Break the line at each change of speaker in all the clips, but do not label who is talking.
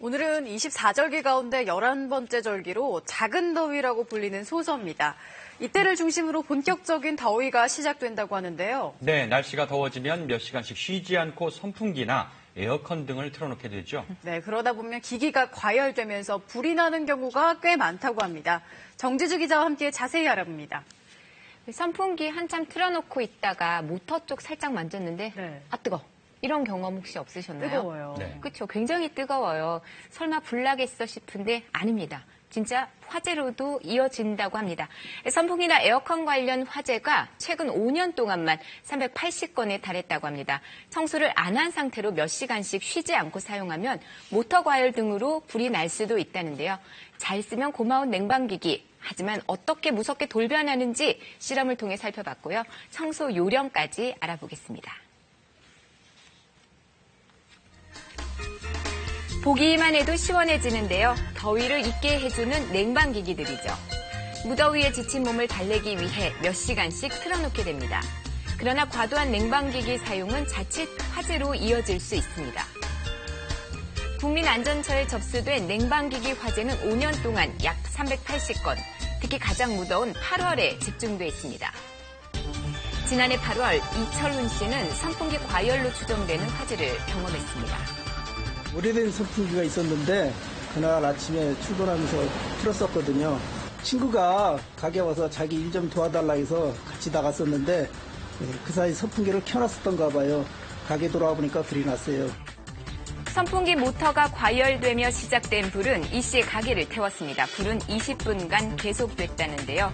오늘은 24절기 가운데 11번째 절기로 작은 더위라고 불리는 소서입니다. 이때를 중심으로 본격적인 더위가 시작된다고 하는데요.
네, 날씨가 더워지면 몇 시간씩 쉬지 않고 선풍기나 에어컨 등을 틀어놓게 되죠.
네, 그러다 보면 기기가 과열되면서 불이 나는 경우가 꽤 많다고 합니다. 정지주 기자와 함께 자세히 알아봅니다.
선풍기 한참 틀어놓고 있다가 모터 쪽 살짝 만졌는데
네.
아 뜨거. 이런 경험 혹시 없으셨나요?
뜨거워요.
네.
그렇죠. 굉장히 뜨거워요. 설마 불 나겠어 싶은데 아닙니다. 진짜 화재로도 이어진다고 합니다. 선풍기나 에어컨 관련 화재가 최근 5년 동안만 380건에 달했다고 합니다. 청소를 안 한 상태로 몇 시간씩 쉬지 않고 사용하면 모터 과열 등으로 불이 날 수도 있다는데요. 잘 쓰면 고마운 냉방기기. 하지만 어떻게 무섭게 돌변하는지 실험을 통해 살펴봤고요. 청소 요령까지 알아보겠습니다. 보기만 해도 시원해지는데요. 더위를 잊게 해주는 냉방기기들이죠. 무더위에 지친 몸을 달래기 위해 몇 시간씩 틀어놓게 됩니다. 그러나 과도한 냉방기기 사용은 자칫 화재로 이어질 수 있습니다. 국민안전처에 접수된 냉방기기 화재는 5년 동안 약 380건, 특히 가장 무더운 8월에 집중돼 있습니다. 지난해 8월 이철훈 씨는 선풍기 과열로 추정되는 화재를 경험했습니다.
오래된 선풍기가 있었는데 그날 아침에 출근하면서 틀었었거든요. 친구가 가게 와서 자기 일 좀 도와달라 해서 같이 나갔었는데 그 사이 선풍기를 켜놨었던가 봐요. 가게 돌아와 보니까 불이 났어요.
선풍기 모터가 과열되며 시작된 불은 이 씨의 가게를 태웠습니다. 불은 20분간 계속됐다는데요.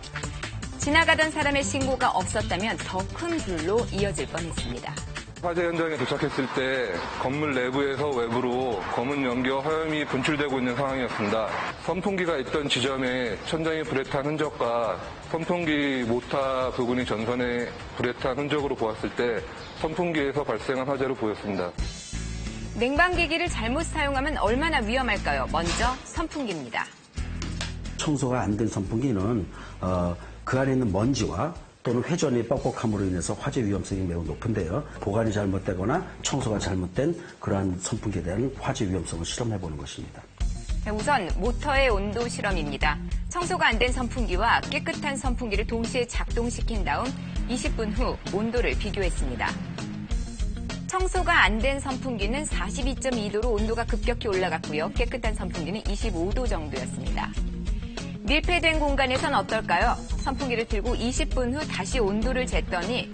지나가던 사람의 신고가 없었다면 더 큰 불로 이어질 뻔했습니다.
화재 현장에 도착했을 때 건물 내부에서 외부로 검은 연기와 화염이 분출되고 있는 상황이었습니다. 선풍기가 있던 지점에 천장이 불에 탄 흔적과 선풍기 모터 부분이 전선에 불에 탄 흔적으로 보았을 때 선풍기에서 발생한 화재로 보였습니다.
냉방기기를 잘못 사용하면 얼마나 위험할까요? 먼저 선풍기입니다.
청소가 안 된 선풍기는 그 안에 있는 먼지와 또는 회전의 뻑뻑함으로 인해서 화재 위험성이 매우 높은데요. 보관이 잘못되거나 청소가 잘못된 그러한 선풍기에 대한 화재 위험성을 실험해보는 것입니다.
우선 모터의 온도 실험입니다. 청소가 안 된 선풍기와 깨끗한 선풍기를 동시에 작동시킨 다음 20분 후 온도를 비교했습니다. 청소가 안 된 선풍기는 42.2도로 온도가 급격히 올라갔고요. 깨끗한 선풍기는 25도 정도였습니다. 밀폐된 공간에선 어떨까요? 선풍기를 들고 20분 후 다시 온도를 쟀더니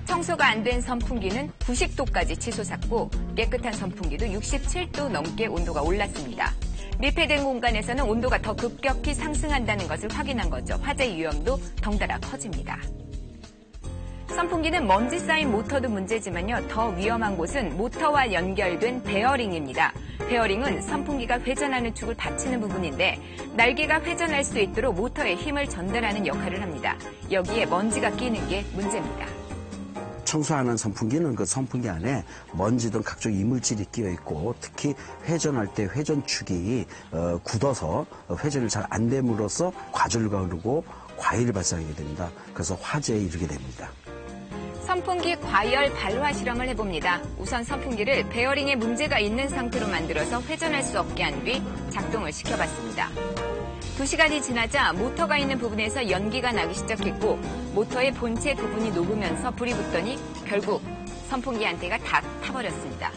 청소가 안 된 선풍기는 90도까지 치솟았고 깨끗한 선풍기도 67도 넘게 온도가 올랐습니다. 밀폐된 공간에서는 온도가 더 급격히 상승한다는 것을 확인한 거죠. 화재 위험도 덩달아 커집니다. 선풍기는 먼지 쌓인 모터도 문제지만요. 더 위험한 곳은 모터와 연결된 베어링입니다. 베어링은 선풍기가 회전하는 축을 받치는 부분인데 날개가 회전할 수 있도록 모터에 힘을 전달하는 역할을 합니다. 여기에 먼지가 끼는 게 문제입니다.
청소하는 선풍기는 그 선풍기 안에 먼지 등 각종 이물질이 끼어 있고 특히 회전할 때 회전축이 굳어서 회전을 잘 안 됨으로써 과절과 흐르고 과일이 발생하게 됩니다. 그래서 화재에 이르게 됩니다.
선풍기 과열 발화 실험을 해봅니다. 우선 선풍기를 베어링에 문제가 있는 상태로 만들어서 회전할 수 없게 한 뒤 작동을 시켜봤습니다. 2시간이 지나자 모터가 있는 부분에서 연기가 나기 시작했고 모터의 본체 부분이 녹으면서 불이 붙더니 결국 선풍기 한 대가 다 타버렸습니다.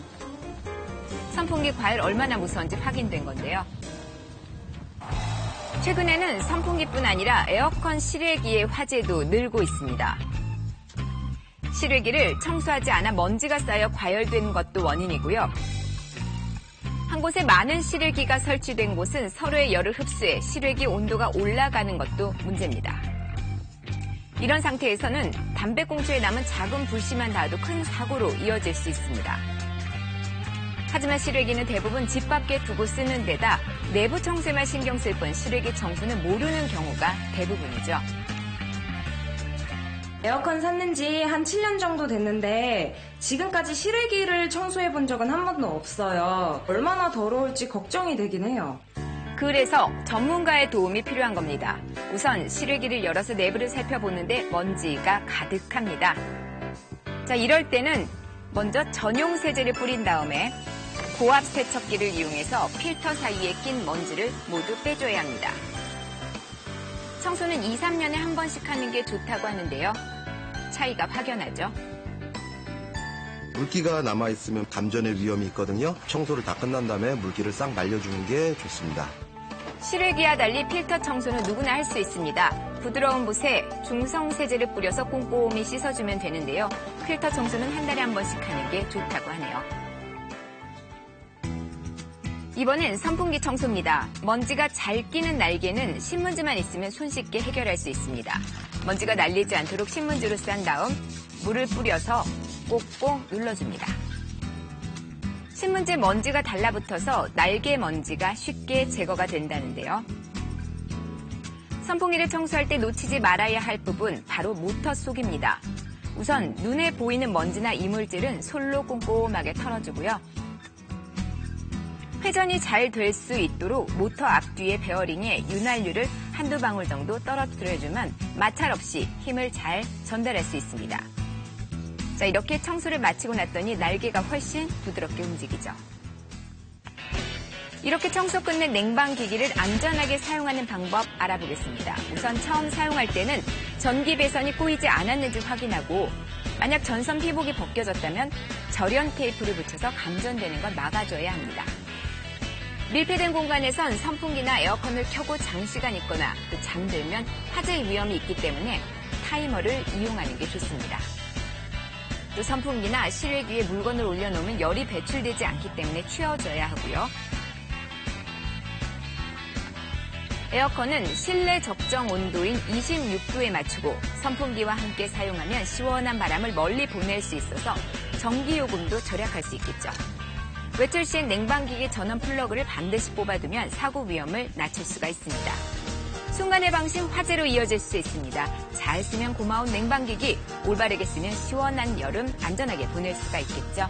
선풍기 과열 얼마나 무서운지 확인된 건데요. 최근에는 선풍기뿐 아니라 에어컨 실외기의 화재도 늘고 있습니다. 실외기를 청소하지 않아 먼지가 쌓여 과열된 것도 원인이고요. 한 곳에 많은 실외기가 설치된 곳은 서로의 열을 흡수해 실외기 온도가 올라가는 것도 문제입니다. 이런 상태에서는 담배꽁초에 남은 작은 불씨만 닿아도 큰 사고로 이어질 수 있습니다. 하지만 실외기는 대부분 집 밖에 두고 쓰는 데다 내부 청소에만 신경 쓸 뿐 실외기 청소는 모르는 경우가 대부분이죠.
에어컨 샀는 지 한 7년 정도 됐는데 지금까지 실외기를 청소해 본 적은 한 번도 없어요. 얼마나 더러울지 걱정이 되긴 해요.
그래서 전문가의 도움이 필요한 겁니다. 우선 실외기를 열어서 내부를 살펴보는데 먼지가 가득합니다. 자, 이럴 때는 먼저 전용 세제를 뿌린 다음에 고압 세척기를 이용해서 필터 사이에 낀 먼지를 모두 빼줘야 합니다. 청소는 2, 3년에 한 번씩 하는 게 좋다고 하는데요. 차이가 확연하죠.
물기가 남아있으면 감전의 위험이 있거든요. 청소를 다 끝난 다음에 물기를 싹 말려주는 게 좋습니다.
실외기와 달리 필터 청소는 누구나 할 수 있습니다. 부드러운 붓에 중성 세제를 뿌려서 꼼꼼히 씻어주면 되는데요. 필터 청소는 한 달에 한 번씩 하는 게 좋다고 하네요. 이번엔 선풍기 청소입니다. 먼지가 잘 끼는 날개는 신문지만 있으면 손쉽게 해결할 수 있습니다. 먼지가 날리지 않도록 신문지로 싼 다음 물을 뿌려서 꼭꼭 눌러줍니다. 신문지에 먼지가 달라붙어서 날개 먼지가 쉽게 제거가 된다는데요. 선풍기를 청소할 때 놓치지 말아야 할 부분 바로 모터 속입니다. 우선 눈에 보이는 먼지나 이물질은 솔로 꼼꼼하게 털어주고요. 회전이 잘 될 수 있도록 모터 앞뒤의 베어링에 윤활유를 한두 방울 정도 떨어뜨려주면 마찰 없이 힘을 잘 전달할 수 있습니다. 자, 이렇게 청소를 마치고 났더니 날개가 훨씬 부드럽게 움직이죠. 이렇게 청소 끝낸 냉방기기를 안전하게 사용하는 방법 알아보겠습니다. 우선 처음 사용할 때는 전기 배선이 꼬이지 않았는지 확인하고 만약 전선 피복이 벗겨졌다면 절연 테이프를 붙여서 감전되는 걸 막아줘야 합니다. 밀폐된 공간에선 선풍기나 에어컨을 켜고 장시간 있거나 또 잠들면 화재 위험이 있기 때문에 타이머를 이용하는 게 좋습니다. 또 선풍기나 실외기에 물건을 올려놓으면 열이 배출되지 않기 때문에 치워줘야 하고요. 에어컨은 실내 적정 온도인 26도에 맞추고 선풍기와 함께 사용하면 시원한 바람을 멀리 보낼 수 있어서 전기요금도 절약할 수 있겠죠. 외출 시엔 냉방기기 전원 플러그를 반드시 뽑아두면 사고 위험을 낮출 수가 있습니다. 순간의 방심 화재로 이어질 수 있습니다. 잘 쓰면 고마운 냉방기기, 올바르게 쓰면 시원한 여름 안전하게 보낼 수가 있겠죠.